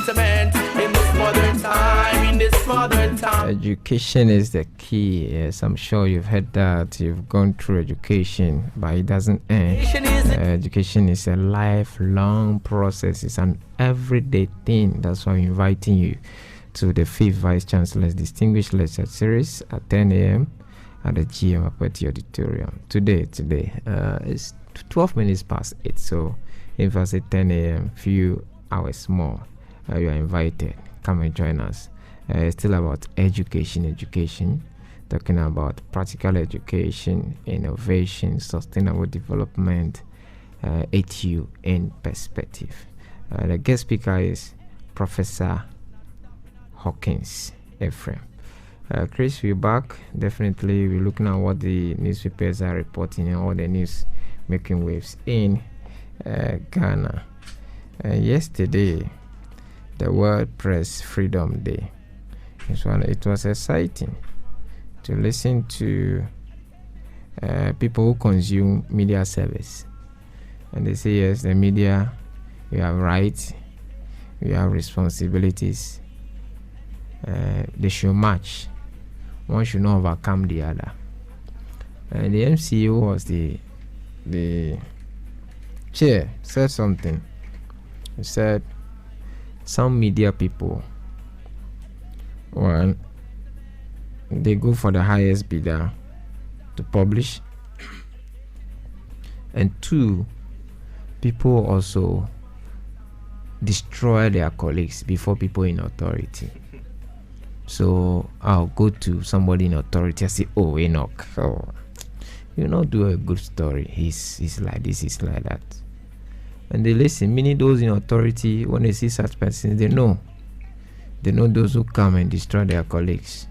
enlightenment in this modern time, in this modern time. Education is the key. Yes, I'm sure you've heard that. You've gone through education, but it doesn't end. Education is a lifelong process. It's an everyday thing. That's why I'm inviting you to the 5th Vice Chancellor's Distinguished Lecture Series at 10 a.m. at the GM Apathy Auditorium. Today, it's 12 minutes past 8. So if I say 10 a.m., few hours more, you are invited. Come and join us. It's still about education, talking about practical education, innovation, sustainable development, ATU in perspective. The guest speaker is Professor Hawkins Ephraim. Chris, we're back. Definitely, we're looking at what the newspapers are reporting and all the news making waves in Ghana. Yesterday, the World Press Freedom Day. It was exciting to listen to people who consume media service. And they say, yes, the media, we have rights, we have responsibilities. They should match. One should not overcome the other. And the MCU was the chair, said something. He said, some media people, one, they go for the highest bidder to publish, and two, people also destroy their colleagues before people in authority. So I'll go to somebody in authority and say, oh, Enoch, you not do a good story. He's like this, he's like that. And they listen, meaning those in authority, when they see such persons, they know those who come and destroy their colleagues.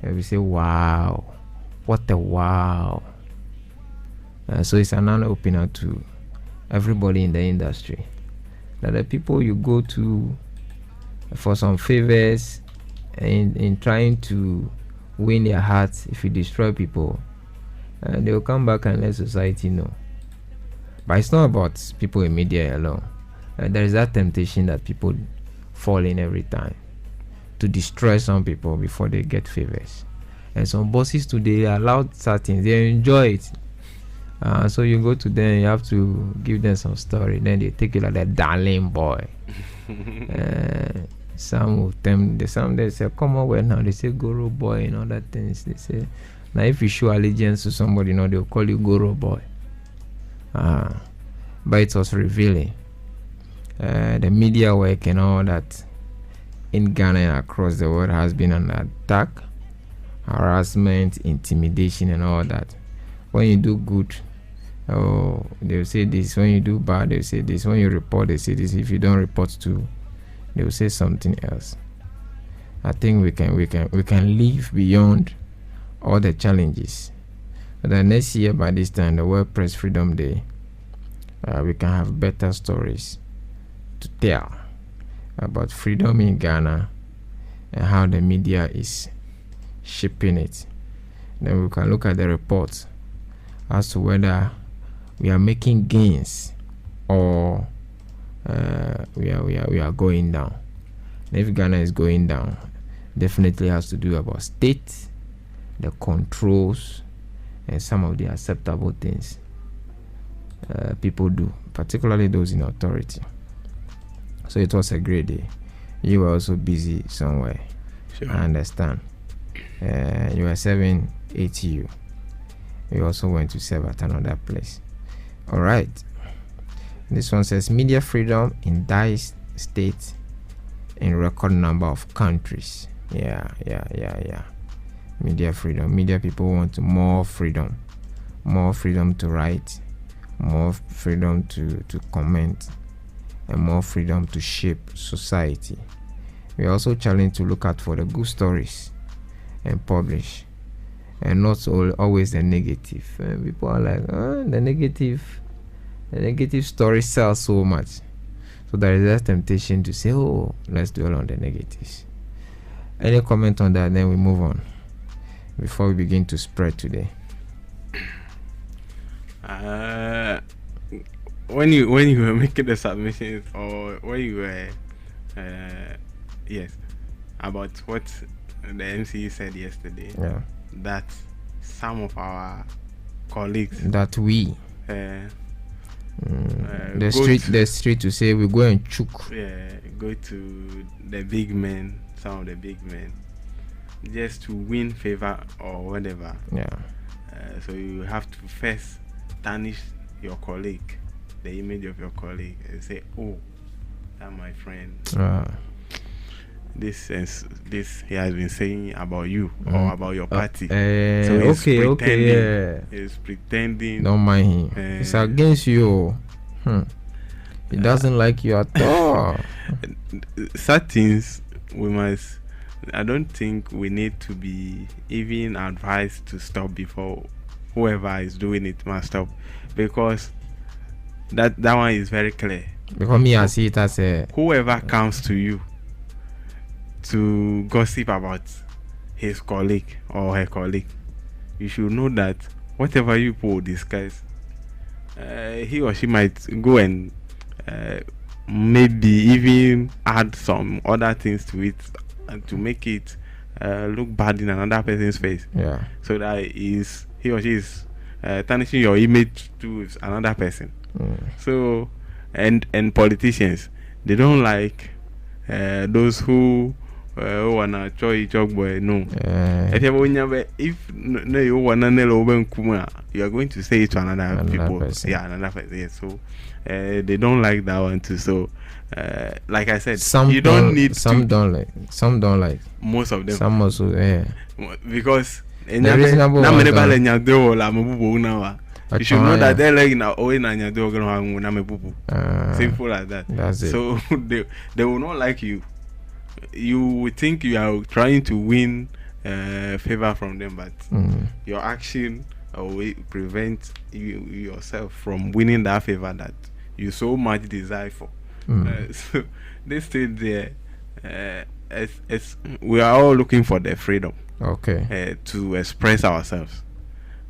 And we say, wow, what a wow. So it's an opener to everybody in the industry, that the people you go to for some favors and in trying to win their hearts, if you destroy people, they will come back and let society know. But it's not about people in media alone. There is that temptation that people fall in every time to destroy some people before they get favors. And some bosses today allow certain, they enjoy it. So you go to them, you have to give them some story. Then they take you like that darling boy. Some of them, they say, come on, well now. They say Goro boy and all that things. They say, now if you show allegiance to somebody, they'll call you Goro boy. But it was revealing. The media work and all that in Ghana and across the world has been an attack, harassment, intimidation and all that. When you do good, they'll say this. When you do bad, they'll say this. When you report, they say this. If you don't report to, they'll say something else. I think we can live beyond all the challenges. But then next year by this time, the World Press Freedom Day, we can have better stories to tell about freedom in Ghana and how the media is shaping it. Then we can look at the reports as to whether we are making gains or we are going down. And if Ghana is going down, definitely has to do about state, the controls, and some of the acceptable things people do, particularly those in authority. So it was a great day. You were also busy somewhere. Sure. I understand. You were serving ATU. You also went to serve at another place. All right. This one says media freedom in dire state in record number of countries. Yeah. Media freedom. Media people want more freedom to write, more freedom to comment, and more freedom to shape society. We are also challenged to look out for the good stories and publish, and not always the negative. People are like, the negative story sells so much. So there is that temptation to say, oh, let's dwell on the negatives. Any comment on that? Then we move on before we begin to spread today. When you were making the submissions, or when you were yes, about what the MC said yesterday. Yeah. That some of our colleagues That we the street to say we go and chook. Go to the big men, some of the big men, just to win favor or whatever. Yeah. So you have to first tarnish your colleague, the image of your colleague, and say, "Oh, that my friend. This he has been saying about you or about your party." So he's pretending. Don't mind him. It's against you. He doesn't like you at all. Such things we must. I don't think we need to be even advised to stop before whoever is doing it must stop, because that one is very clear. Because me, I see it as a whoever comes to you to gossip about his colleague or her colleague, you should know that whatever you people discuss, he or she might go and maybe even add some other things to it to make it look bad in another person's face. Yeah. So that he or she is tarnishing your image to another person. So and politicians, they don't like those who wanna choy boy. No. If you wanna you are going to say it to another people. Person. Yeah, another person. Yeah. So they don't like that one too. So like I said, some don't like. Most of them. Some also, yeah. Because the reasonable you should know that they're like now simple as that. That's it. So they will not like you. You would think you are trying to win favor from them, but your action will prevent you yourself from winning that favor that you so much desire for. So they stay there. We are all looking for the freedom, to express ourselves,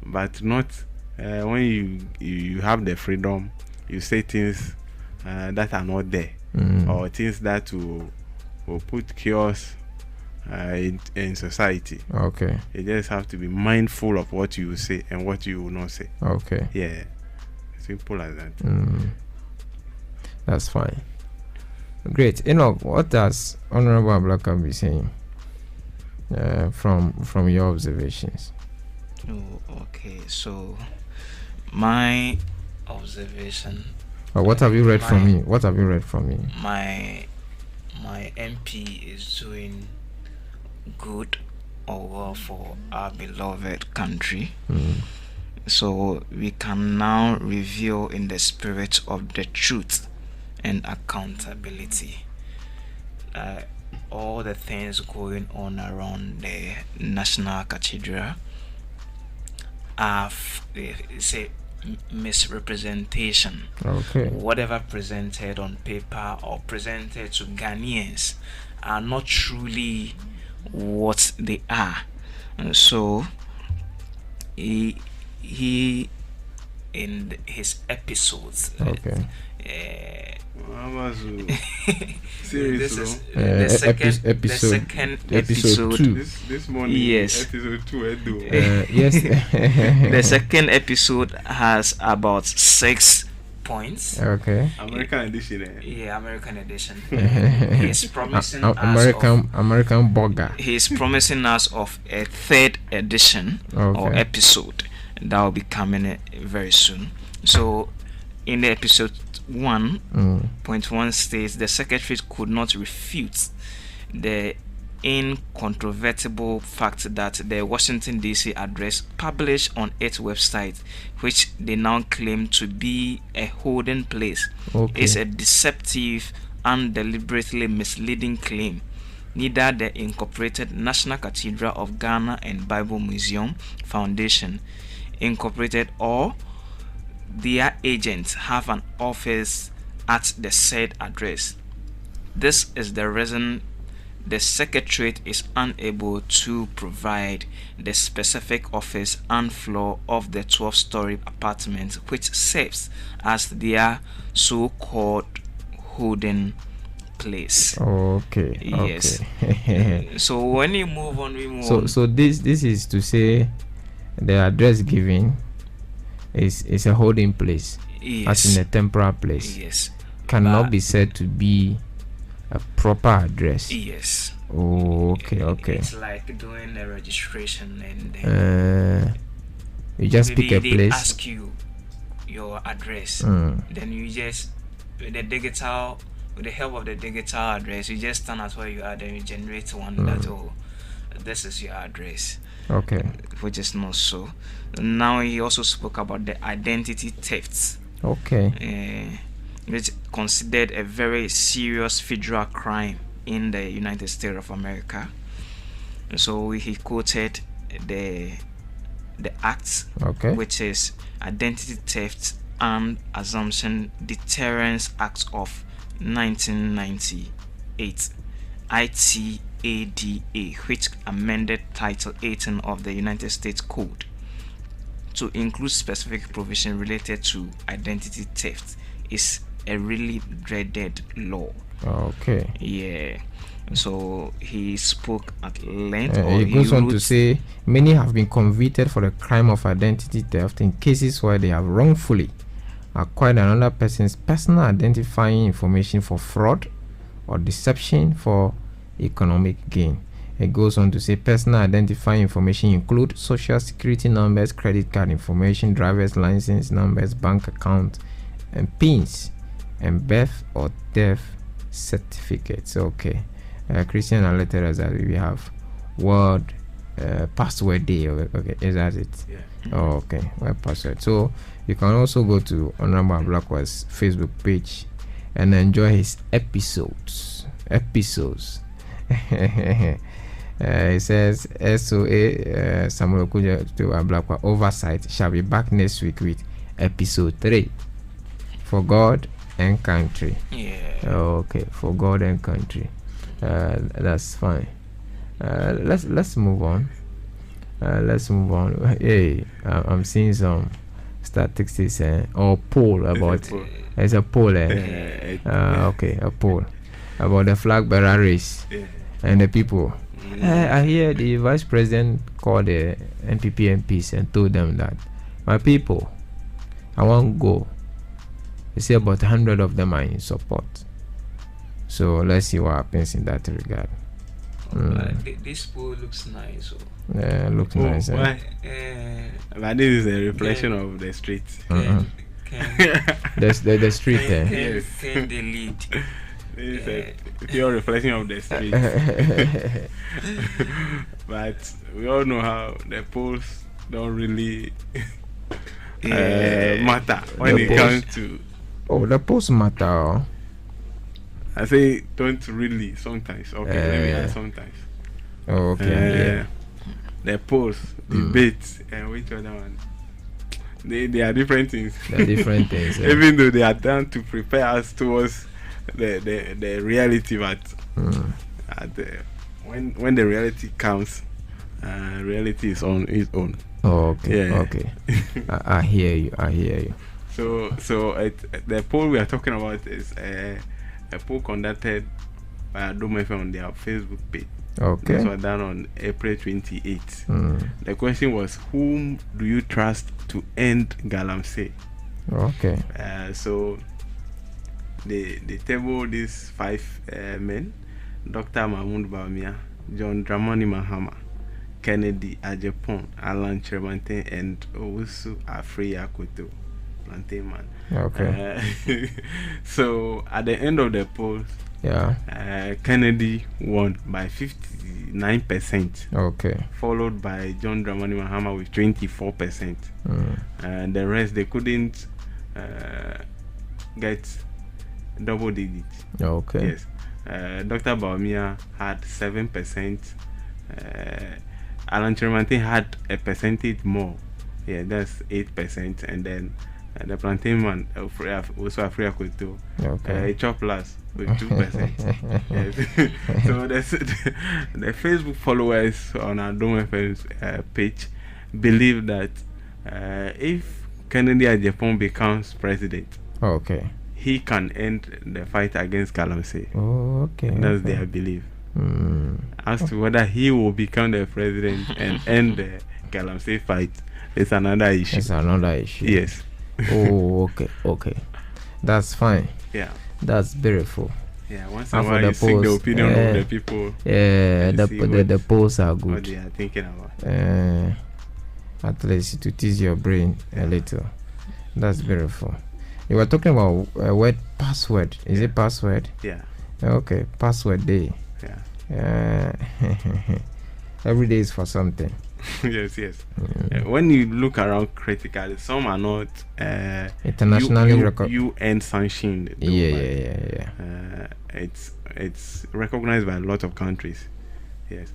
but not when you have the freedom, you say things that are not there, or things that will put chaos in society. You just have to be mindful of what you say and what you will not say. Yeah, simple as that. That's fine. Great. Enoch, what does Honorable Ablaka be saying from your observations? So my observation. What have you read from me? My MP is doing good or well for our beloved country. So we can now reveal in the spirit of the truth and accountability all the things going on around the National Cathedral are misrepresentation. Whatever presented on paper or presented to Ghanaians are not truly what they are. And so he in his episodes Serious, this is the second episode. This morning, yes. Episode 2. Yes. The second episode has about 6 points. American edition. Yeah, American edition. He's promising American burger. He's promising us of a third edition or episode that will be coming very soon. So in the episode 1.1 states the secretary could not refute the incontrovertible fact that the Washington DC address published on its website, which they now claim to be a holding place, is a deceptive and deliberately misleading claim. Neither the Incorporated National Cathedral of Ghana and Bible Museum Foundation Incorporated or their agents have an office at the said address. This is the reason the Secretariat is unable to provide the specific office and floor of the 12-story apartment which serves as their so-called holding place. Okay. Yes. Okay. So when you move on, we move on. So this is to say the address given is a holding place. Yes. As in a temporal place. Yes. Cannot be said to be a proper address. Yes. Oh, okay. It's like doing a registration and then you just pick a they place. ask you your address. Then you just with the help of the digital address, you just stand at where you are, then you generate one that this is your address. Okay. Which is not so. Now he also spoke about the identity thefts. Okay. Which considered a very serious federal crime in the United States of America. So he quoted the act, which is Identity Theft and Assumption Deterrence Act of 1998, ITADA, which amended Title 18 of the United States Code to include specific provision related to identity theft. Is a really dreaded law. Okay. Yeah. So he spoke at length. He goes on to say many have been convicted for the crime of identity theft in cases where they have wrongfully acquired another person's personal identifying information for fraud or deception for economic gain. It goes on to say personal identifying information include social security numbers, credit card information, driver's license numbers, bank account and pins, and birth or death certificates. Okay. Christian alerted us that we have World Password Day. Okay, is that it? Yeah. Oh, okay. Word password. So you can also go to Honorable Blackwell's Facebook page and enjoy his episodes. It says SOA Samuel Okuja to Blackwell Oversight shall be back next week with episode 3 for God and country. Okay, for God and country. That's fine. Let's move on. Hey, I'm seeing some statistics or poll about. It's a poll. Okay, a poll about the flag bearer race and the people. I hear the vice president called the NPP MPs and told them that my people, I won't go. They say about 100 of them are in support. So let's see what happens in that regard. This poll looks nice. Yeah, looks nice. But this is a reflection of the street. The street there. Yes. Can they lead? This is a pure reflection of the street. But we all know how the polls don't really matter when it comes to. Oh, the polls matter. I say don't really sometimes. Okay, let me add sometimes. Oh, okay. The polls, debates, and which other one? They are different things. They're different things. Yeah. Even though they are done to prepare us towards the reality, but when the reality comes, reality is on its own. Oh, okay. Yeah. Okay. I hear you. So the poll we are talking about is a poll conducted by Dome FM on their Facebook page. Okay. This was done on April 28th. The question was, whom do you trust to end Galamsey? Okay. So they table these 5 men: Dr. Mahmoud Bawumia, John Dramani Mahama, Kennedy Ajapon, Alan Chermantin, and Owusu Afriyakoto. Plantain man. Okay. So at the end of the polls, Kennedy won by 59%. Okay. Followed by John Dramani Mahama with 24%. And the rest they couldn't get double digits. Okay. Yes. Dr. Bawumia had 7%. Alan Chermantin had a percentage more. Yeah, that's 8%. And then the plantain man also Afriyakoto, a chopless with 2%. Yes. So the Facebook followers on our Dome FM's page believe that if Kennedy Ajapon becomes president, he can end the fight against galamsey. Oh, okay. That's their belief. As to whether he will become the president and end the galamsey fight, it's another issue. It's another issue. Yes. Oh, okay. That's fine. Yeah. That's beautiful. Yeah, once in a while you seek the opinion of the people. Yeah, the polls are good. What they are thinking about. At least to tease your brain a little. That's beautiful. You were talking about word password. Is it password? Yeah. Okay, password day. Yeah. Every day is for something. Yes. When you look around critically, some are not internationally UN sanctioned. Yeah. It's recognized by a lot of countries. Yes.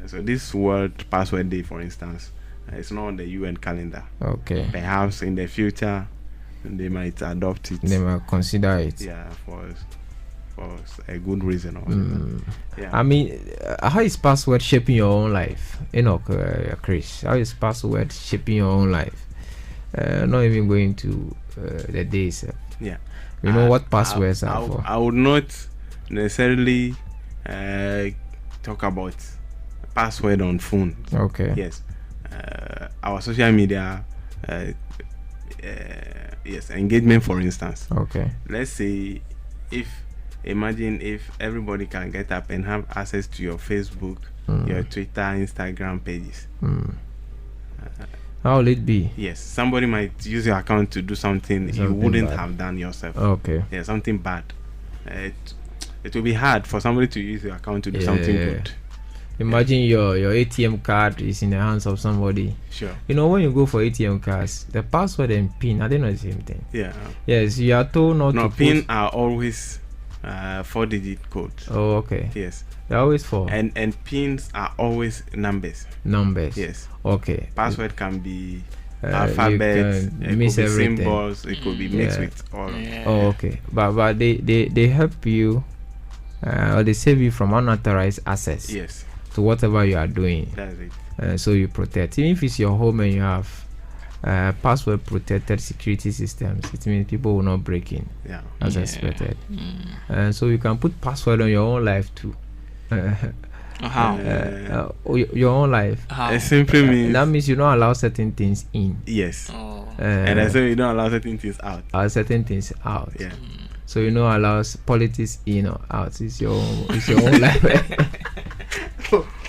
So this World Password Day, for instance, it's not on the UN calendar. Okay. Perhaps in the future they might adopt it. They might consider it. Yeah, for a good reason. Also. Yeah. I mean, how is password shaping your own life? Enoch, Chris, how is password shaping your own life? Not even going to the days. Yeah. You know what passwords are for? I would not necessarily talk about password on phone. Okay. Yes. Our social media, yes, engagement, for instance. Okay. Let's say imagine if everybody can get up and have access to your Facebook, your Twitter, Instagram pages. How will it be? Yes, somebody might use your account to do something you wouldn't have done yourself. Okay. Yeah, something bad. It will be hard for somebody to use your account to do something good. Imagine your ATM card is in the hands of somebody. Sure. You know, when you go for ATM cards, the password and PIN are they not the same thing? Yeah. Yes, you are told not to. No, PIN are always 4-digit codes. Oh, okay. Yes. They're always 4. And pins are always numbers. Yes. Okay. Password can be alphabets, it could be symbols, it could be mixed with all. Oh, okay. But they help you, or they save you from unauthorized access. Yes. To whatever you are doing. That's it. So you protect. Even if it's your home and you have password protected security systems, it means people will not break in as expected. So you can put password on your own life too. How? Your own life. How? It simply means that means you don't allow certain things in. Yes. And I say you don't allow certain things out. Certain things out. Yeah. So you don't allow politics in or out. It's your own life.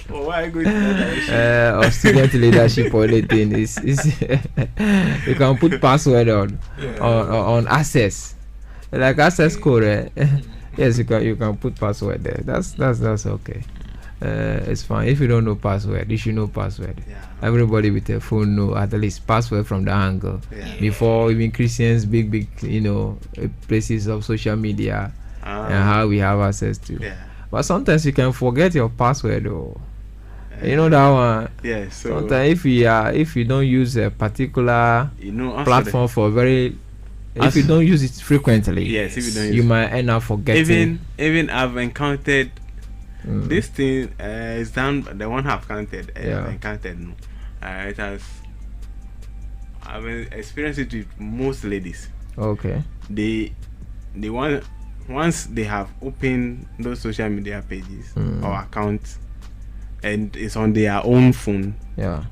Why are you going to that or student leadership or anything is you can put password on access, like access code. Yes, you can put password there. That's okay. It's fine. If you don't know password, you should know password. Everybody with a phone know at least password from the angle. Before even Christians, big places of social media and how we have access to. But sometimes you can forget your password or you know that one. Yeah. So sometimes if you don't use a particular platform for very, if you don't use it frequently, yes, if you don't you might end up forgetting. Even I've encountered this thing is done. The one I've encountered. It has. I've experienced it with most ladies. Okay. They want, once they have opened those social media pages or accounts, and it's on their own phone. Yeah.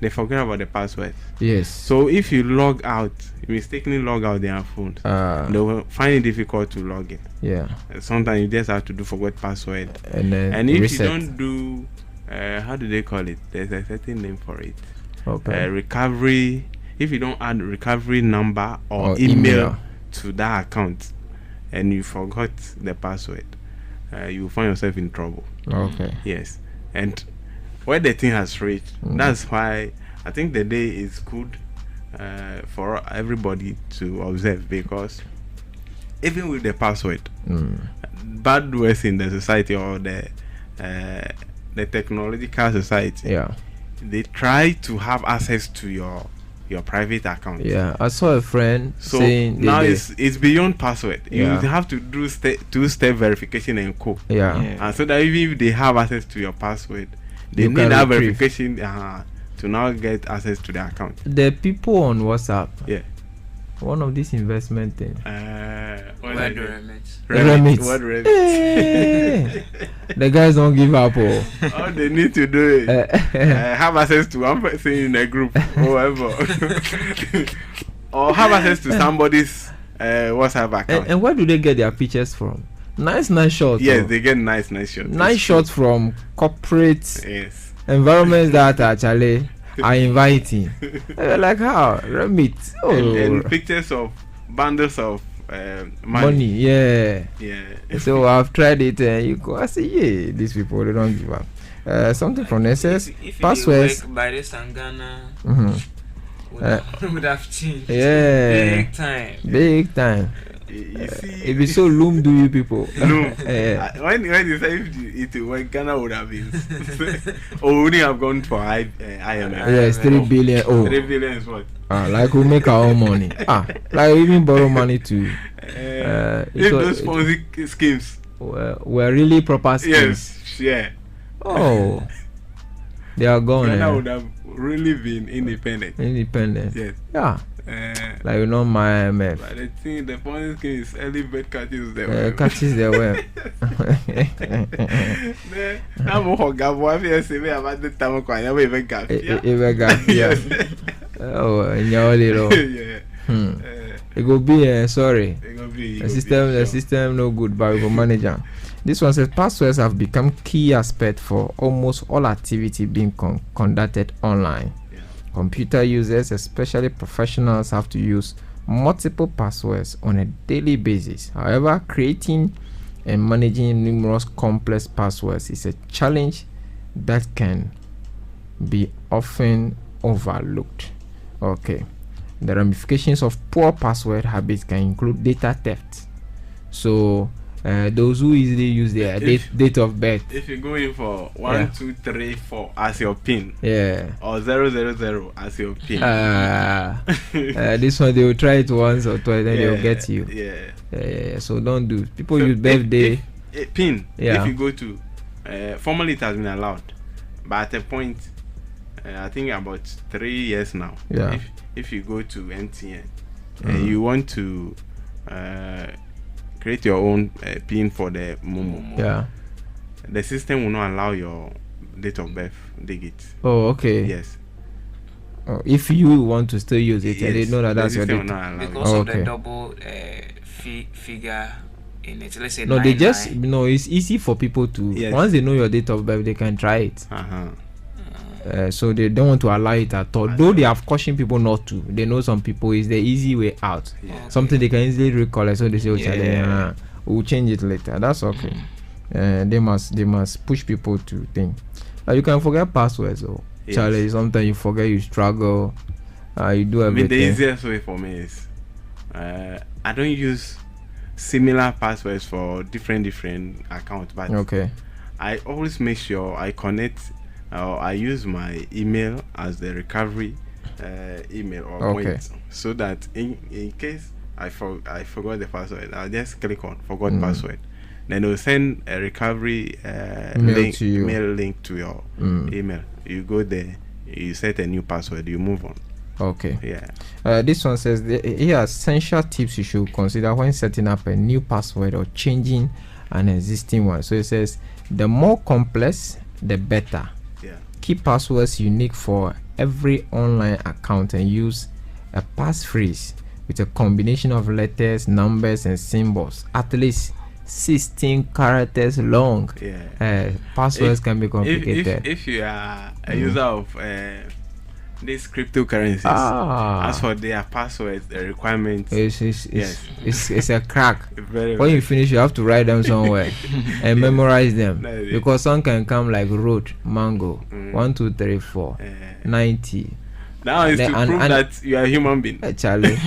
They forget about the password. Yes. So if you log out, you mistakenly log out their phones, they will find it difficult to log in. Yeah. Sometimes you just have to do forget password. And if reset. You don't do, how do they call it? There's a certain name for it. Okay. Recovery. If you don't add recovery number or email to that account, and you forgot the password, you will find yourself in trouble. Okay. Yes. And where the thing has reached, that's why I think the day is good for everybody to observe, because even with the password, bad words in the society or the technological society, they try to have access to your private account. Yeah, I saw a friend saying now it's beyond password. You have to do two-step verification and co. And so that even if they have access to your password, they need that verification to now get access to the account. The people on WhatsApp, One of these investment things. Remit. The guys don't give up. Oh. All they need to do is have access to one person in a group, or whatever, or have access to somebody's WhatsApp account. And where do they get their pictures from? Nice shots. Yes, they get nice shots. Nice shots from corporate environments that actually are inviting. Like how? Remit. Oh. And pictures of bundles of money. Yeah. So I've tried it, and you go, I say, yeah, these people, they don't give up. Something from SS. If Passwords. you work by the Sangana, would have changed. Yeah. Big time. You see, it be so loom do you people. Loom. When you say it when Ghana would have been or would have gone for IMF. Yes, 3 billion. Oh, 3 billion is what? Like we make our own money. Like even borrow money too. If those Ponzi schemes were really proper schemes. Yes, yeah. Oh, they are gone. Ghana would have really been independent. Yes. Yeah. Like you know my IMF. But the thing, the Ponzi scheme is early bird catches the web. Catches the web. I'm a hogabo. If you say me about the time, I never even got. Yeah. Oh, in your little. Yeah. It go be sorry. It go be. The system no good, but we go manage them. This one says passwords have become key aspect for almost all activity being conducted online. Computer users, especially professionals, have to use multiple passwords on a daily basis. However, creating and managing numerous complex passwords is a challenge that can be often overlooked. Okay, the ramifications of poor password habits can include data theft. So those who easily use their date of birth. If you go in for 1, 2, 3, 4 as your pin, or 000 as your pin, this one they will try it once or twice, then they will get you. So don't do. People use birthday pin. If you go to formally it has been allowed, but at a point, I think about 3 years now. If you go to MTN and you want to create your own pin for the Momo. The system will not allow your date of birth digit. Oh, okay. Yes. If you want to still use it, and they know that that's your date. Because of the double figure in it. Let's say no, they just it's easy for people to once they know your date of birth, they can try it. So they don't want to allow it at all. Though they have cautioned people not to. They know some people is the easy way out. Something they can easily recall. So they say, we'll change it later. That's okay. They must push people to think. You can forget passwords. Charlie, sometimes you forget, you struggle. You do everything. The easiest way for me is I don't use similar passwords for different accounts, but I always make sure I connect. I use my email as the recovery email or point, so that in case I forgot the password, I'll just click on forgot password. Then they'll send a recovery email link to your email. You go there, you set a new password, you move on. This one says here are essential tips you should consider when setting up a new password or changing an existing one. So it says the more complex, the better. Keep passwords unique for every online account and use a passphrase with a combination of letters, numbers, and symbols, at least 16 characters long. Passwords can be complicated. If you are a user of these cryptocurrencies, as for their passwords, the requirements, it's a crack. When you finish, you have to write them somewhere and memorize them, because some can come like road, mango, 1, 2, 3, 4, 90. Now is to prove that you are a human being, Charlie.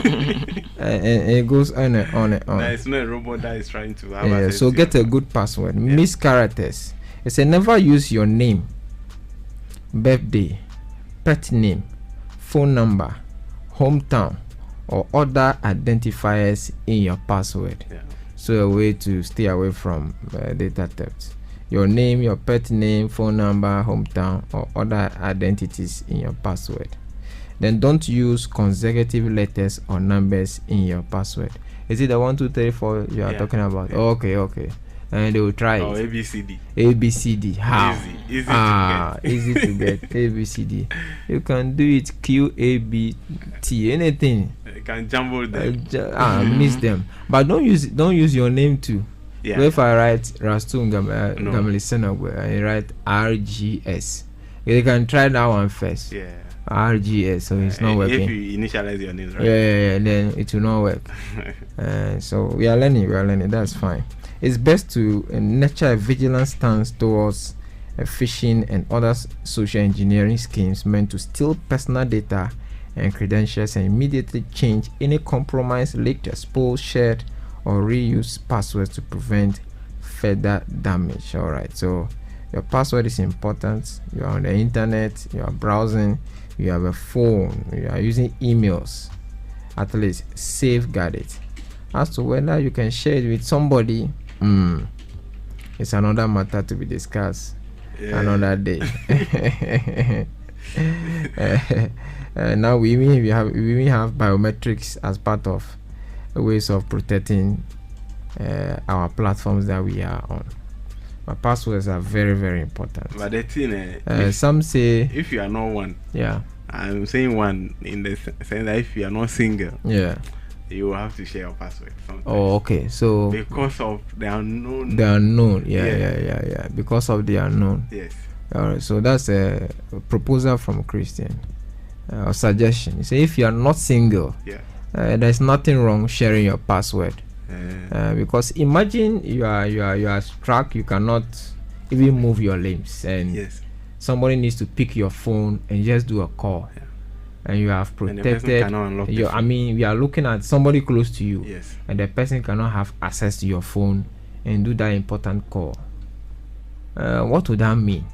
and it goes on and on and on. It's not a robot that is trying to have so get a good password. Miss characters. It's a never use your name, birthday, pet name, phone number, hometown, or other identifiers in your password. So a way to stay away from data theft. Your name, your pet name, phone number, hometown, or other identities in your password. Then don't use consecutive letters or numbers in your password. Is it the 1, 2, 3, 4 you are talking about? Yeah. Okay. And they will try it. ABCD. ABCD. How? Easy to get. ABCD. You can do it QABT. Anything. You can jumble them. Miss them. But don't use your name too. Yeah. So if I write Rastum Gamali Senagwe, I write RGS. You can try that one first. Yeah. RGS, so it's not working. If you initialize your name, right? Yeah, then it will not work. So we are learning. That's fine. It's best to nurture a vigilant stance towards phishing and other social engineering schemes meant to steal personal data and credentials, and immediately change any compromised, leaked, exposed, shared, or reused passwords to prevent further damage. All right, so your password is important. You are on the internet, you are browsing, you have a phone, you are using emails. At least safeguard it. As to whether you can share it with somebody, it's another matter to be discussed another day. Now we even have biometrics as part of ways of protecting our platforms that we are on. But passwords are very, very important. But the thing, some say if you are not one, yeah, I'm saying one in the sense that if you are not single, yeah, you will have to share your password sometimes. Oh, okay. So because of the unknown. Yeah. Because of the unknown. Yes. All right. So that's a proposal from Christian, or suggestion. You say if you are not single, there's nothing wrong sharing your password. Because imagine you are struck, you cannot even move your limbs, and somebody needs to pick your phone and just do a call, and you have protected we are looking at somebody close to you, and the person cannot have access to your phone and do that important call. What would that mean?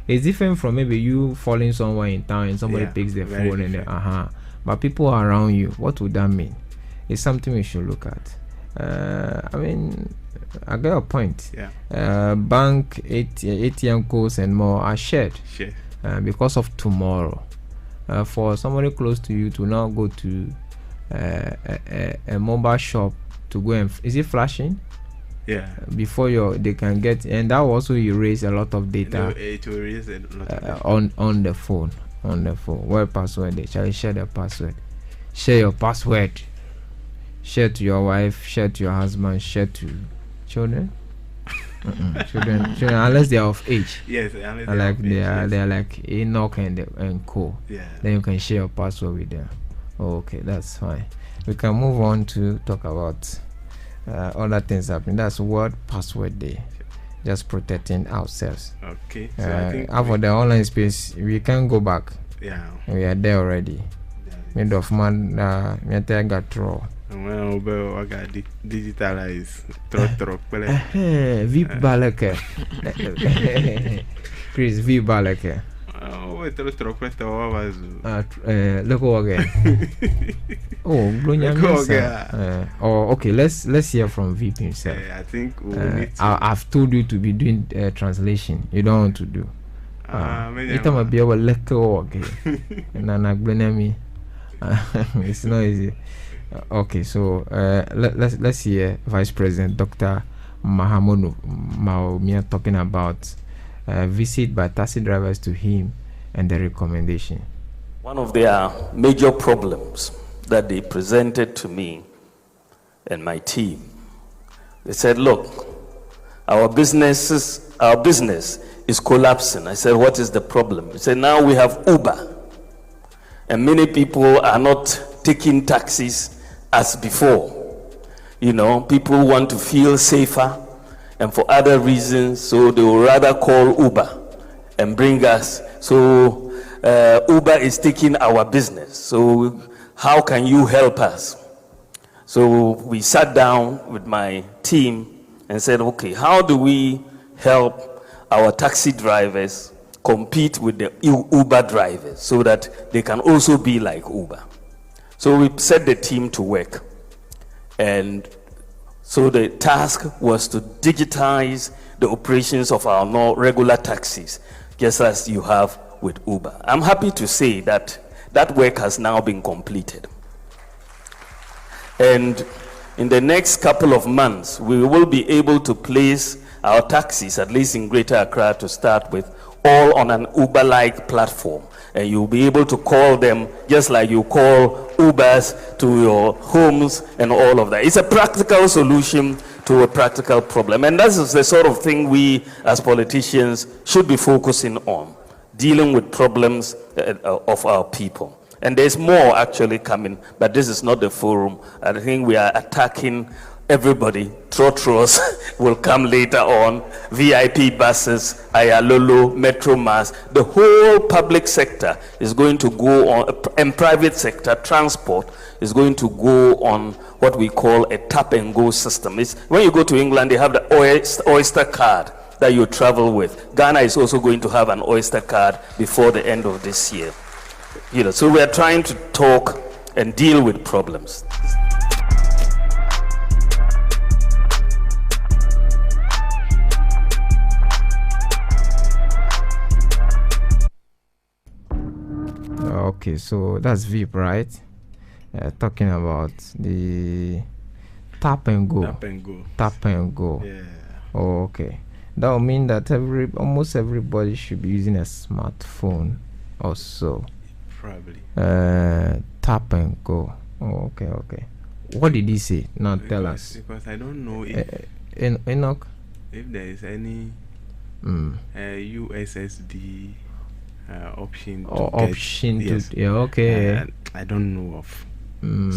It's different from maybe you falling somewhere in town and somebody picks the phone and but people around you, what would that mean? It's something we should look at. I get a point. Bank ATM codes and more are shared because of tomorrow. For somebody close to you to now go to a mobile shop to go and is it flashing? Before they can get, and that will also erase a lot of data. It will erase a lot of on the phone. What password? They shall share the password. Share your password. Share to your wife, share to your husband, share to children. Children, unless they are of age. Yes, unless they are like Enoch and co. Then you can share your password with them. Okay, that's fine. We can move on to talk about other things happening. That's World Password Day. Just protecting ourselves. Okay. So I think for the online space, we can go back. Yeah. We are there already. Mid of man, me got throw. Well, I got digitalized. VIP balake. Chris, VIP balake. Look again. Okay. Let's hear from VIP himself. I think we need to. I've told you to be doing translation. You don't want to do. It's not be able to it's not easy. Okay, so let's hear Vice President Dr. Mahamudu Maumia talking about visit by taxi drivers to him and the recommendation. One of their major problems that they presented to me and my team, they said, look, our business is collapsing. I said, what is the problem? They said, now we have Uber, and many people are not taking taxis as before. People want to feel safer and for other reasons, so they will rather call Uber and bring us. So Uber is taking our business. So how can you help us? So we sat down with my team and said, okay, how do we help our taxi drivers compete with the Uber drivers so that they can also be like Uber? So we set the team to work. And so the task was to digitize the operations of our regular taxis, just as you have with Uber. I'm happy to say that That work has now been completed. And in the next couple of months, we will be able to place our taxis, at least in Greater Accra to start with, all on an Uber-like platform. And you'll be able to call them just like you call Ubers to your homes and all of that. It's a practical solution to a practical problem. And that is the sort of thing we as politicians should be focusing on, dealing with problems of our people. And there's more actually coming, but this is not the forum. I think we are attacking everybody. Trotros will come later on, VIP buses, Ayalolo, Metro Mass. The whole public sector is going to go on, and private sector transport is going to go on what we call a tap and go system. When you go to England, they have the Oyster card that you travel with. Ghana is also going to have an Oyster card before the end of this year. So we are trying to talk and deal with problems. Okay, so that's VIP, right? Talking about the tap and go. Tap and go. Yeah. Oh, okay. That will mean that almost everybody should be using a smartphone also. Probably. Tap and go. Oh, okay. What did he say? Now tell us. Because I don't know if Enoch, if there is any USSD option. Okay. I don't know of.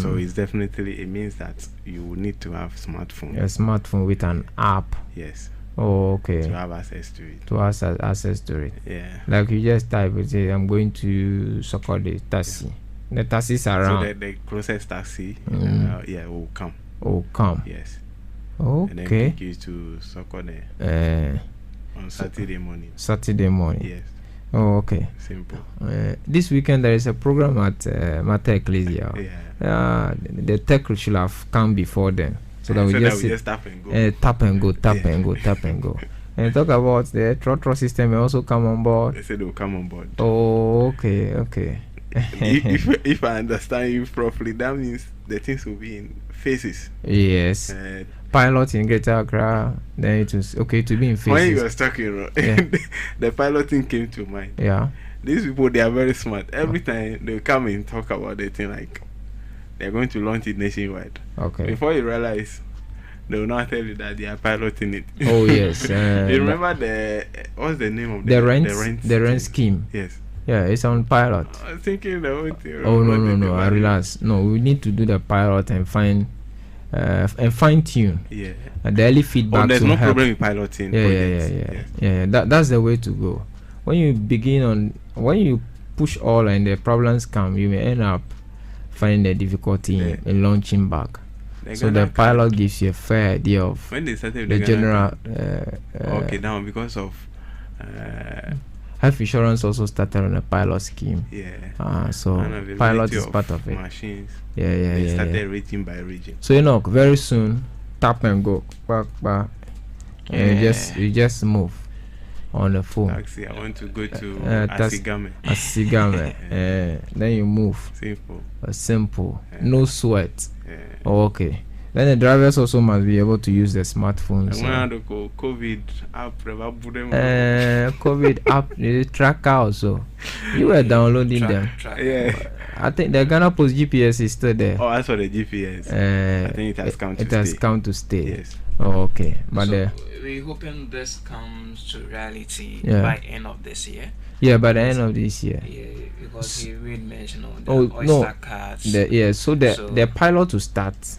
So it's definitely, it means that you will need to have smartphone. A smartphone with an app. Yes. Oh, okay. To have access to it. To have access to it. Yeah. Like you just type and say, I'm going to Sokode taxi. Yeah. The taxis around. So the closest taxi, will come. Oh, come. Yes. Okay. And then take you to Sokode on Saturday morning. Saturday morning. Yes. Oh, okay. Simple. This weekend there is a program at Mata Ecclesia. Yeah. The tech should have come before then. So that we just tap and go. Tap and go. And talk about the trotro system will also come on board. They said they will come on board. Oh, okay. if I understand you properly, that means the things will be in phases. Yes. Pilot in Greater Accra, then it was okay to be in phases. When you were talking, the piloting came to mind. Yeah. These people, they are very smart. Every time they come and talk about the thing, like they're going to launch it nationwide. Okay. Before you realize, they will not tell you that they are piloting it. Oh yes. You remember what's the name of the rent scheme? Yes. Yeah, it's on pilot. I was thinking the whole thing. Oh no! I realize. No, we need to do the pilot and fine tune. Yeah. Daily feedback. There's no help. problem with piloting. Yeah. That's the way to go. When you push all and the problems come, you may end up finding the difficulty in launching back. So the pilot gives you a fair idea of when they started the general. Now because of health insurance also started on a pilot scheme. Yeah. So pilot is part of it. Machines. They started region by region. So very soon, tap and go, back. And you just move on the phone. Taxi, I want to go to Asigame. Then you move. Simple. No sweat. Okay. Then the drivers also must be able to use the smartphones. COVID app, the tracker also. You were downloading them. Yeah. I think the Ghana Post GPS is still there. Oh, as for the GPS, I think it has come to stay. It has come to stay. Yes. Oh, okay. But we're hoping this comes to reality by end of this year. Yeah, by the end of this year. Yeah, because he will mention the Oyster cards. So the pilot to start.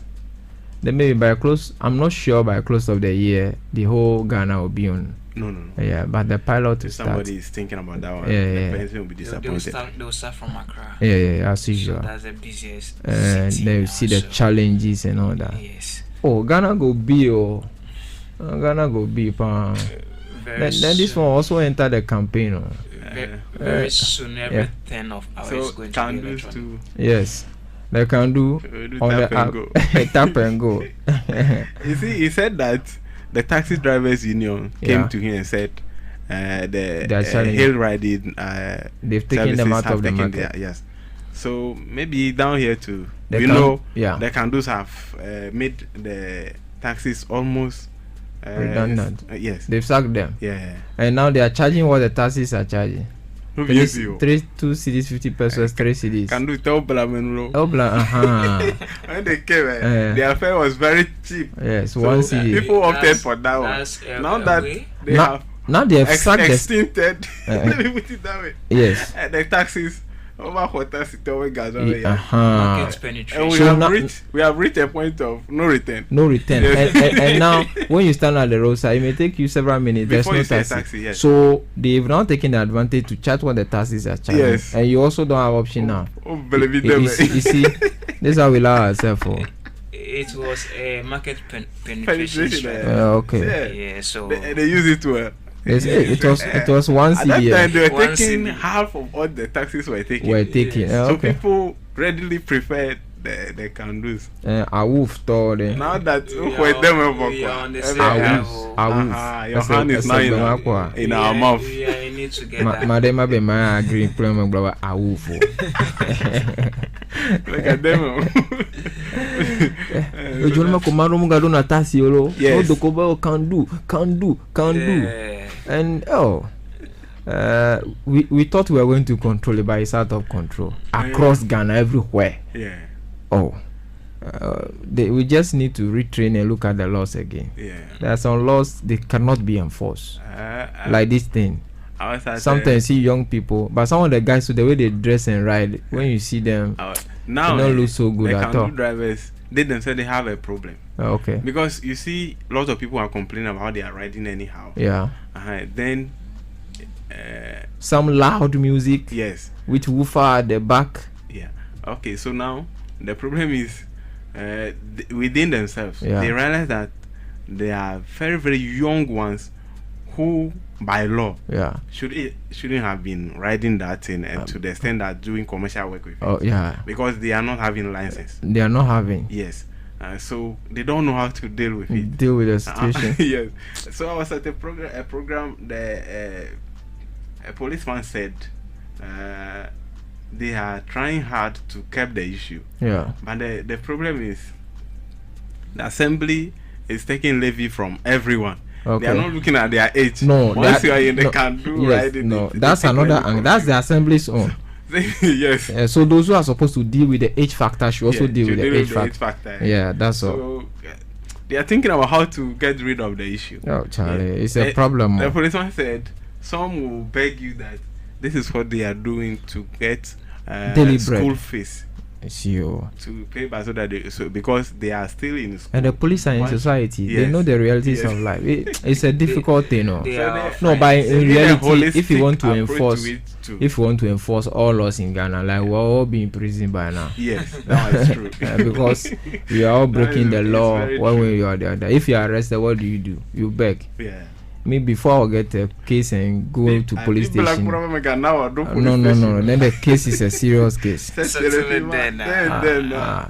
Then maybe by I'm not sure by close of the year the whole Ghana will be on. No. Yeah, but the pilot to start. Somebody is thinking about that one. The person will be disappointed. They'll start from Accra. Yeah, as usual. So that's the busiest. And they will see the challenges and all that. Yes. Oh, Ghana go be Ghana go be then this one also enter the campaign. Very soon, every 10 of ours is going to be electronic. Too. Yes. They can do on the app. Tap and go. You see, he said that the taxi drivers union came to him and said the hail riding they've taken them out of the market. Yes. So maybe down here too, they Kandus have made the taxis almost redundant. Yes, they've sacked them. Yeah, and now they are charging what the taxis are charging. 2 cities, 50 pesos, 3 cities. Can do tell Blamenlo. Oh, when they came, the affair was very cheap. Yes, so 1 city. People opted for that one. Now that they have extincted, let me put it that way. Yes, the taxis over hotel city over Gaza. Market penetration. And we have reached a point of no return. And now when you stand at the roadside, it may take you several minutes. Before there's no taxi. Yes. So they've now taken the advantage to charge what the taxis are charging. Yes. And you also don't have option now. You see, this is how we allow ourselves for. It was a market penetration. Okay. Yeah. So they use it well. It was 1 CD. At that time, they were taking half of what the taxis were taking. So people readily preferred the Kandus. Now that your hand is now in our mouth. You need to get that. Look at them. Yes. And we thought we were going to control it, but it's out of control across Ghana, everywhere. We just need to retrain and look at the laws again. There are some laws they cannot be enforced, like this thing. Sometimes you see young people, but some of the guys, the way they dress and ride, when you see them, now they don't look so good at all. Drivers, they themselves they have a problem. Okay. Because you see, lots of people are complaining about how they are riding anyhow. Yeah. Then some loud music. Yes. With woofer at the back. Yeah. Okay. So now the problem is within themselves. Yeah. They realize that they are very, very young ones who, by law, shouldn't have been riding that thing, and to the extent that doing commercial work with it. Because they are not having license. They are not having. Yes. So they don't know how to deal with it. Deal with the situation. Yes. So I was at a program. A policeman said they are trying hard to curb the issue. Yeah. But the problem is the assembly is taking levy from everyone. Okay. They are not looking at their age. No. Once you are in the Kandus riding. No, that's another angle. That's the assembly's own. Yes. So those who are supposed to deal with the age factor should also deal with the age factor. Yeah, that's all. So they are thinking about how to get rid of the issue. Oh, Charlie, it's a problem. The policeman said some will beg you that this is what they are doing to get school fees. To pay back so that because they are still in school. And the police are in society. They know the realities of life. It's a difficult thing, but in reality, if you want to enforce all laws in Ghana, like we'll all be in prison by now. Yes, that is true. Because we are all breaking the law one way or the other. If you are arrested, what do? You beg. Yeah. Me before I get a case and go to police station. No. Then the case is a serious case.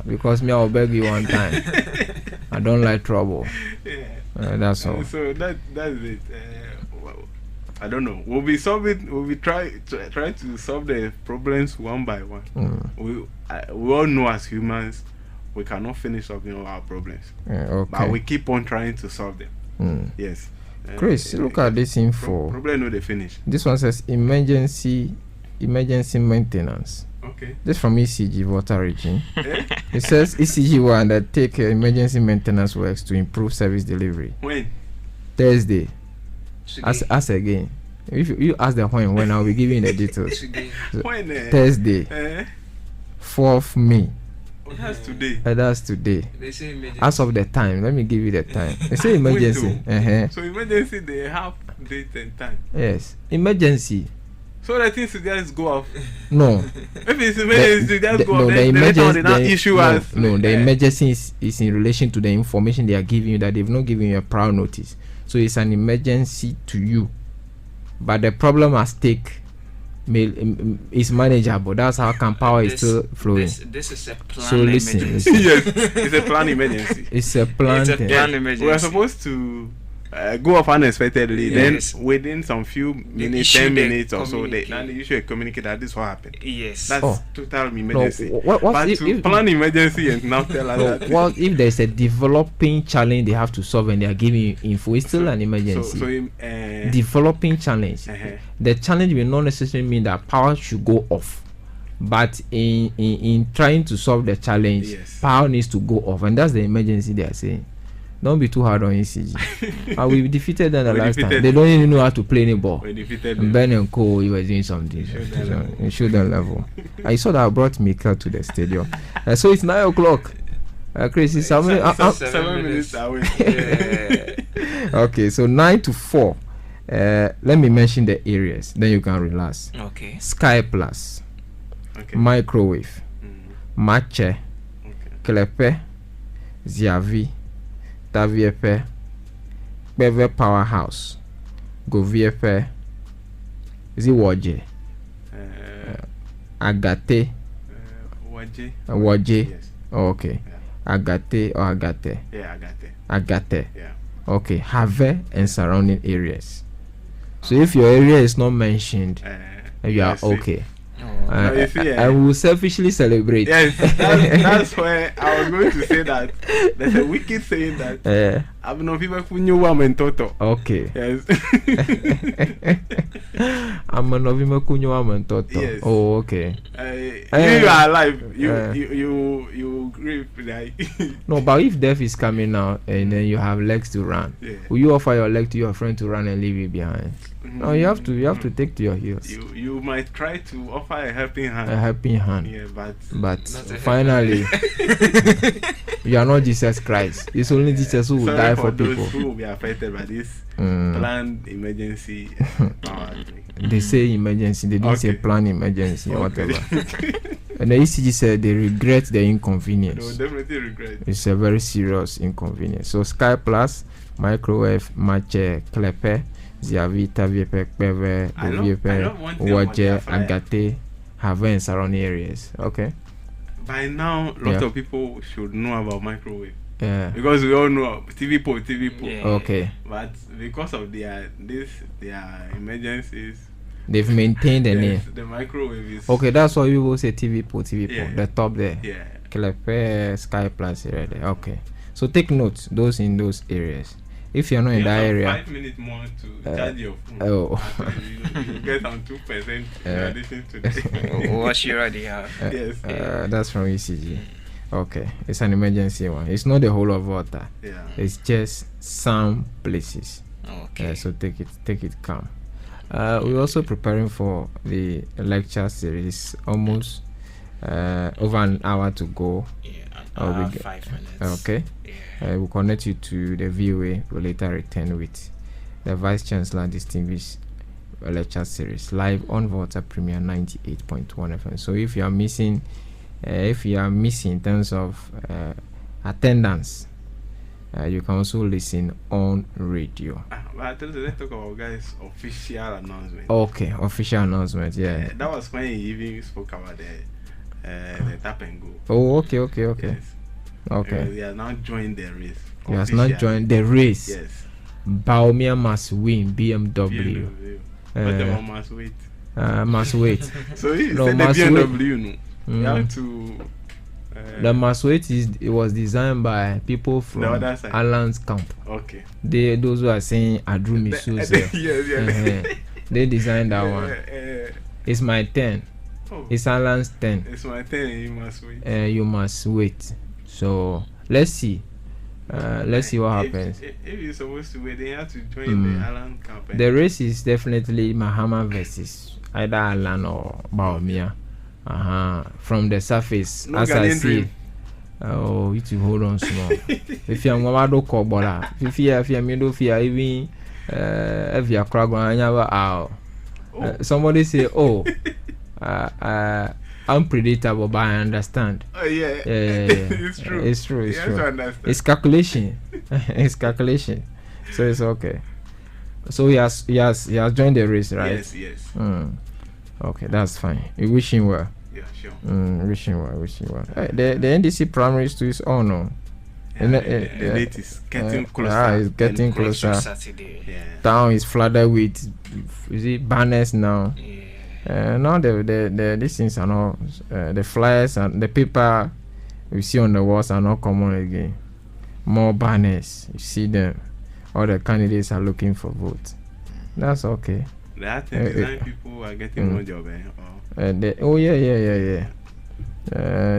Because me I will beg you one time. I don't like trouble. That's all. So that's it. I don't know. We'll be try to solve the problems one by one. We all know as humans we cannot finish solving all our problems. But we keep on trying to solve them. Yes. Chris, look at this info. Problem no they finish. This one says emergency maintenance. Okay. This from ECG Water Region. It says ECG will undertake emergency maintenance works to improve service delivery. When? Thursday. Ask again. If you ask the when I'll be giving the details. When? Thursday. 4th May. That's today. That's today. They say emergency. As of the time, let me give you the time. They say emergency. So emergency, they have date and time. Yes, emergency. So the things to just go off. No. If it's emergency, just go off. The emergency. The emergency is in relation to the information they are giving you that they've not given you a prior notice. So it's an emergency to you, but the problem at stake is manageable. That's how power is still flowing. This is a plan. So listen. Yes, it's a plan emergency. It's a plan. It's a plan emergency. We are supposed to go off unexpectedly, Yes. then within some few minutes, issue 10 they minutes or so, they communicate. usually communicate that this what happened. Yes. That's total emergency. what But if, to plan emergency and now tell us no, that. what if there's a developing challenge they have to solve and they are giving you info? It's still an emergency. Developing challenge. The challenge will not necessarily mean that power should go off, but in trying to solve the challenge, Yes. power needs to go off, and that's the emergency they are saying. Don't be too hard on ECG. We defeated them the last time. They don't even know how to play any ball. We defeated And them. Ben and Co, you were doing something. You showed them level. I saw that I brought Mika to the stadium. So it's 9 o'clock. Chris, it's 7 minutes away. Okay, so 9 to 4. Let me mention the areas, then you can relax. Okay. Sky Plus, Okay. Microwave, Mache, Klepe, Ziavi, Taviepe, Beve Powerhouse, Goviepe, Ziwoje, Agate, Waje. Yes. Oh, okay. Yeah. Agate or Agate? Yeah, I got it. Agate. Yeah. Okay. Have and surrounding areas. So if your area is not mentioned, you are yes, okay. No, you see, I will selfishly celebrate. Yes, that's where I was going to say that. There's a wicked saying that I've known people who knew woman toto. Okay. Yes. I'm a Novima Kunyo Toto. Yes. Oh, okay. You are alive. You grieve like. No, but if death is coming now and then you have legs to run, will you offer your leg to your friend to run and leave you behind? No, you have to take to your heels. You might try to offer a helping hand. A helping hand. Yeah, but finally, you are not Jesus Christ. It's only Jesus who will die for people. Those who will be affected by this planned emergency power. They say emergency. They didn't say planned emergency or whatever. And the ECG said they regret the inconvenience. They will definitely regret. It's a very serious inconvenience. So Sky Plus, Microwave, Mache, Klepe, Ziavi, Taviepe, Peve, Goviepe, Waje, Agate, have and surrounding areas. Okay. By now, lot of people should know about microwave. Yeah. Because we all know TV pole. Yeah. Okay. But because of their emergencies, they've maintained the name. The microwave is okay. That's why you will say TV pole. Yeah. The top there. Yeah. Klepe, Sky Plus area there. Okay. So take notes. Those in those areas. If you're not in that area, 5 minutes more to charge your phone. Oh. You get on 2% in addition to that. What you already have. Yes. That's from ECG. Okay, it's an emergency one. It's not the whole of water. Yeah. It's just some places. Okay. So take it calm. We're also preparing for the lecture series. Almost over an hour to go. Yeah, 5 minutes. Okay. Yeah. We'll connect you to the VOA. We'll later return with the Vice Chancellor Distinguished Lecture Series live on Volta Premier 98.1 FM. So if you are missing in terms of attendance, you can also listen on radio. But let's talk about guys' official announcement. Okay, official announcement. Yeah. That was when he even spoke about the tap and go. Oh, okay. Yes. Okay. They are now joined the race. He has not joined the race. Yes. Baumia must win BMW. But the one must wait. Must wait. So he No, said the must BMW, you have to. The must wait it was designed by people from The other side. Alan's camp. Okay. Those who are saying Adrumi Suze. Yes. They designed that one. It's my turn. Oh, It's Alan's turn. it's my turn. You must wait. You must wait. So let's see. Let's see what happens. If you're supposed to wait, then you have to join the Alan camp. The race is definitely Mahama versus either Alan or Baumia. From the surface, No as I Ghanaian see. dream. Oh, you to hold on small. If you're Mawado Kobola, if you're middle fear, even if you're Kragon, somebody say, unpredictable, but I understand. Oh yeah. It's true. It's true. You have to understand. It's calculation. It's calculation. So it's okay. So he has joined the race, right? Yes. Okay, that's fine. We wish him well. Yeah, sure. Wish him well. Hey, the NDC primaries too is on. No. and it is getting closer. It's getting closer. Saturday. Yeah. Town is flooded with, is it banners now? Now the these things are not the flyers and the paper you see on the walls are not common again. More banners, you see them. All the candidates are looking for votes. That's okay. That design people are getting more job. Yeah.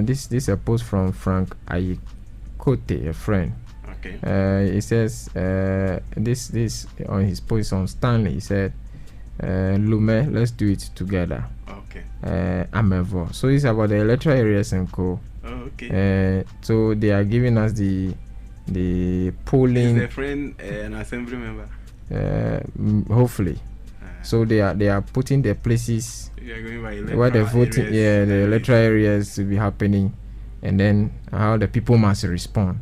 This is a post from Frank Ayikote, a friend. Okay. He says this on his post on Stanley. He said, "Lume, let's do it together." Okay. Amevo. So it's about the electoral areas and co. Oh, okay. So they are giving us the polling. Is a friend an assembly member? Hopefully. So they are putting the places where the voting, the electoral areas to be happening, and then how the people must respond.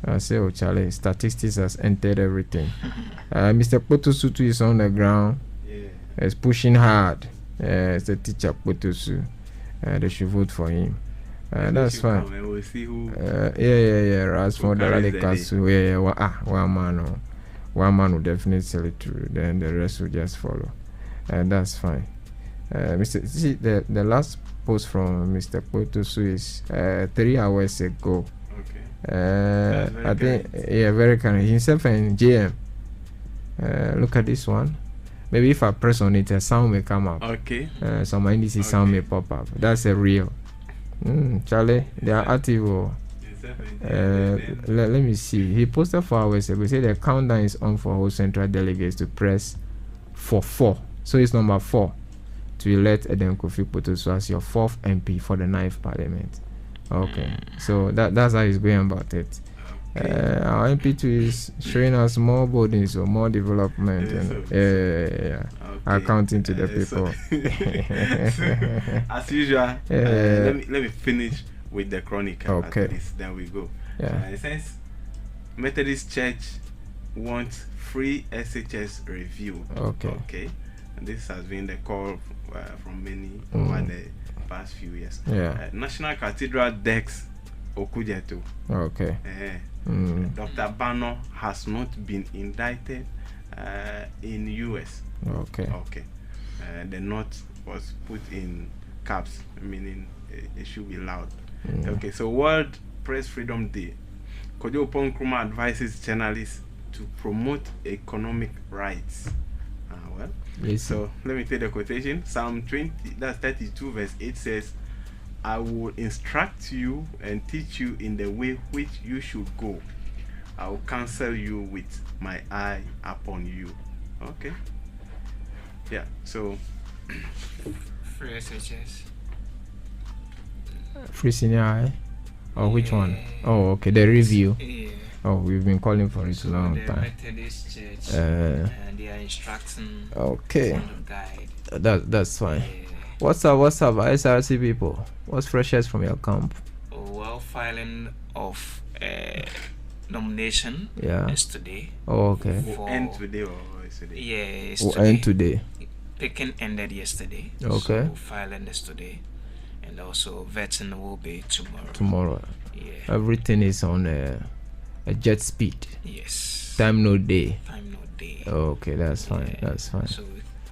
I say, oh Charlie, statistics has entered everything. Mr. Potosutu is on the ground. Is pushing hard. It's the teacher Potosu. They should vote for him. That's fine. We'll see who. As for the radicals, one man will definitely sell it through. Then the rest will just follow. That's fine. See, the last post from Mr. Potosu is 3 hours ago. I think very kind. Himself and JM. Look at this one. Maybe if I press on it, a sound may come up. Okay. Some indices sound may pop up. That's a real. Charlie, they are active. Let me see. He posted 4 hours ago. He said the countdown is on for whole central delegates to press for 4. So it's number 4 to elect Eden Kofi Potosu as your 4th MP for the 9th Parliament. Okay, so that's how he's going about it. Our MP2 is showing us more buildings or more development accounting to the people. As usual, let me finish with the chronicle. Okay. Then we go. It says Methodist Church wants free SHS review. Okay. And this has been the call from many over the past few years. National Cathedral Dex Okujeto. Okay. Dr. Bano has not been indicted in US. Okay. The note was put in caps, meaning it should be loud. Okay, so World Press Freedom Day. Kojo Ponkruma advises journalists to promote economic rights. So let me take the quotation. Psalm 20, that's 32 verse 8 says, I will instruct you and teach you in the way which you should go. I will counsel you with my eye upon you. Okay. Yeah, so free SHS. Free senior eye? Or which one? Oh, okay, the review. Oh, we've been calling for it a long time. Methodist Church, and they are instructing. Okay. Guide. That's fine. What's up, SRC people? What's freshest from your camp? Well, filing of nomination is today. Oh, okay. End today or yesterday? Yeah, it's today. End today. Picking ended yesterday. Okay. So filing is today. And also vetting will be tomorrow. Tomorrow. Yeah. Everything is on a jet speed. Yes. Time no day. Okay, that's fine. That's fine. So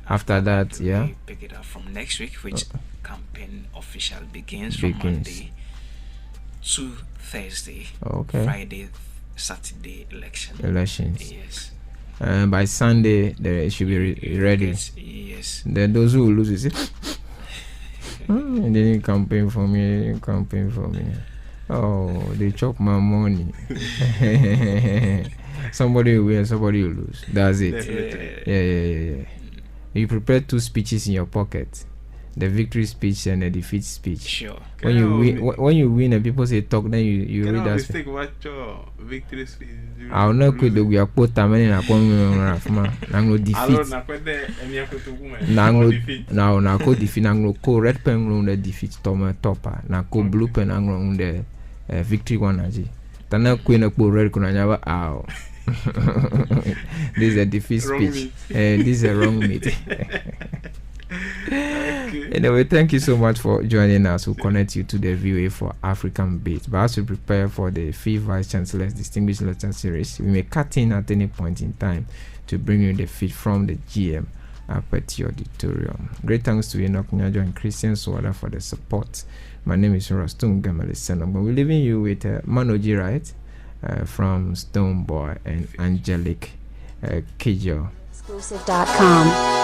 after that, we pick it up from next week, which campaign official begins from Monday to Thursday. Okay. Friday, Saturday elections. Yes. By Sunday, it should be ready. Yes. Then those who lose, you see, they didn't campaign for me. Oh, they chop my money. Somebody will win, somebody will lose. That's it. Definitely. Yeah. You prepare 2 speeches in your pocket. The victory speech and the defeat speech. Sure. When you win and people say talk, then you read that speech. Victory speech. I'll not quit the we are put time in a Nanglo defeat. Now go defeat Nanglo co red pen room the defeat topper. Now go blue pen on the victory one aji. Tana queen a poor red kunanyaba ow. This is a defeat speech. This is a wrong meat. Anyway, thank you so much for joining us. We'll connect you to the VOA for African Beat. But as we prepare for the 5th Vice Chancellor's Distinguished Lecture Series, we may cut in at any point in time to bring you the feed from the GM up at the auditorium. Great thanks to Enoch Nyadzor and Christian Sowada for the support. My name is Rostung Gamalisenam. We're leaving you with Manoji, right? From Stoneboy and Angelic Kijo. Exclusive.com.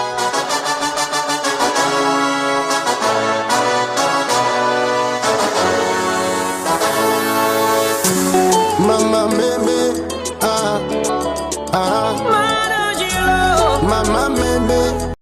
Mama baby, mama baby.